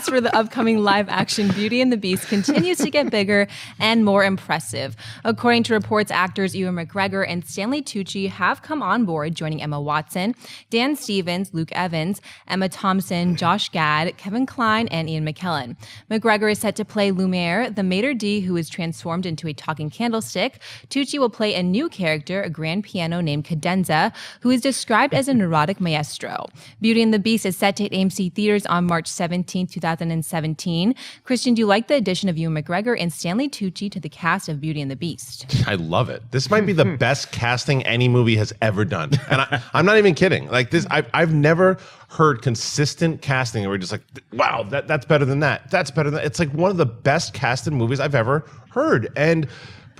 cast for the upcoming live-action Beauty and the Beast continues to get bigger and more impressive. According to reports, actors Ewan McGregor and Stanley Tucci have come on board, joining Emma Watson, Dan Stevens, Luke Evans, Emma Thompson, Josh Gad, Kevin Kline, and Ian McKellen. McGregor is set to play Lumiere, the maître d' who is transformed into a talking candlestick. Tucci will play a new character, a grand piano named Cadenza, who is described as a neurotic maestro. Beauty and the Beast is set to hit AMC Theatres on March 17, 2017. Christian, do you like the addition of Ewan McGregor and Stanley Tucci to the cast of Beauty and the Beast? I love it. This might be the best casting any movie has ever done. And I'm not even kidding. Like this, I've never heard consistent casting where you're just like, wow, that's better than that. That's better than that. It's like one of the best casted movies I've ever heard. And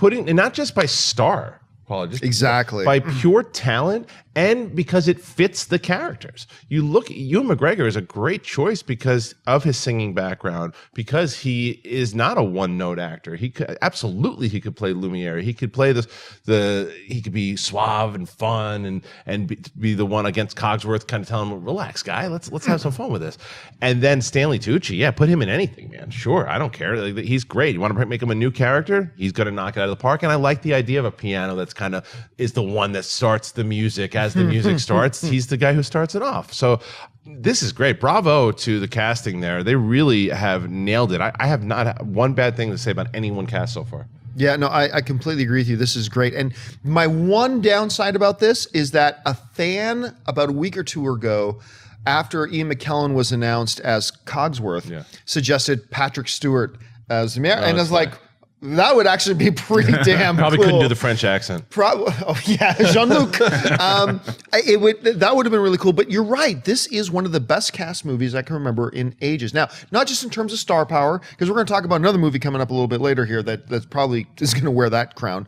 not just by star quality, exactly, by pure talent, and because it fits the characters. Ewan McGregor is a great choice because of his singing background, because he is not a one-note actor. He could play Lumiere. He could play he could be suave and fun and be the one against Cogsworth, kind of telling him, relax, guy, let's have some fun with this. And then Stanley Tucci, yeah, put him in anything, man. Sure, I don't care. Like, he's great. You want to make him a new character? He's going to knock it out of the park. And I like the idea of a piano that's kind of is the one that starts the music. As the music starts, he's the guy who starts it off. So this is great. Bravo to the casting there. They really have nailed it. I have not had one bad thing to say about anyone cast so far. Yeah, no, I completely agree with you. This is great. And my one downside about this is that a fan about a week or two ago, after Ian McKellen was announced as Cogsworth, suggested Patrick Stewart as the mayor. And I was like, that would actually be pretty damn Probably cool. couldn't do the French accent. Oh yeah, Jean-Luc. That would have been really cool. But you're right. This is one of the best cast movies I can remember in ages. Now, not just in terms of star power, because we're going to talk about another movie coming up a little bit later here that's probably is going to wear that crown.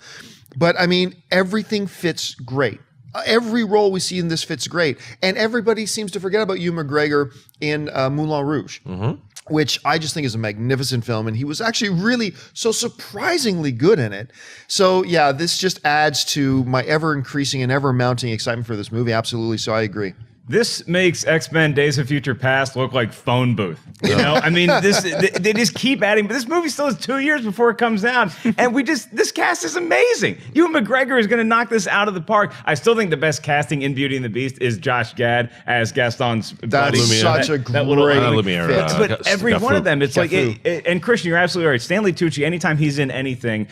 But I mean, everything fits great. Every role we see in this fits great. And everybody seems to forget about Ewan McGregor in Moulin Rouge. Mm-hmm. Which I just think is a magnificent film. And he was actually really so surprisingly good in it. So yeah, this just adds to my ever increasing and ever mounting excitement for this movie. Absolutely. So I agree. This makes X-Men Days of Future Past look like phone booth. You know, I mean, they just keep adding, but this movie still has 2 years before it comes out. And this cast is amazing. Ewan McGregor is going to knock this out of the park. I still think the best casting in Beauty and the Beast is Josh Gad as Gaston's buddy. That's such a great Lumiere, fit. But every one of them, it's like, and Christian, you're absolutely right. Stanley Tucci, anytime he's in anything,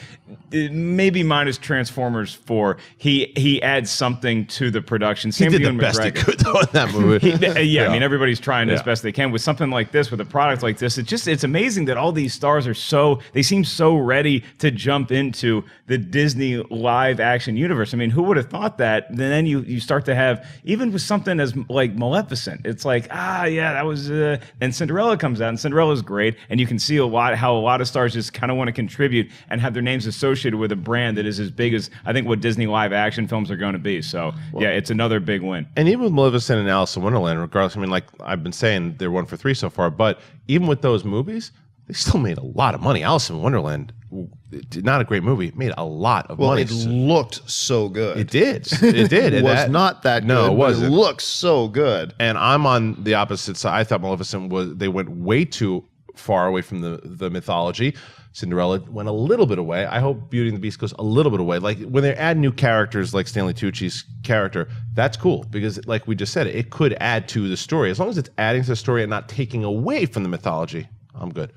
maybe minus Transformers 4, he adds something to the production. He did the best he could, though, in that movie. I mean, everybody's trying as best they can with something like this, with a product like this. It's amazing that all these stars they seem so ready to jump into the Disney live action universe. I mean, who would have thought that? And then you start to have, even with something as like Maleficent, it's like, that was, and Cinderella comes out, and Cinderella's great, and you can see how a lot of stars just kind of want to contribute and have their names associated with a brand that is as big as I think what Disney live action films are going to be. So it's another big win. And even with Maleficent and Alice in Wonderland, regardless, I mean, like I've been saying, they're 1 for 3 so far, but even with those movies, they still made a lot of money. Alice in Wonderland, not a great movie, made a lot of money. Well, it looked so good. It did. It did. It was not that good. No, it wasn't. It looked so good. And I'm on the opposite side. I thought Maleficent they went way too far away from the mythology. Cinderella went a little bit away. I hope Beauty and the Beast goes a little bit away. Like when they add new characters like Stanley Tucci's character, that's cool because like we just said, it could add to the story. As long as it's adding to the story and not taking away from the mythology, I'm good.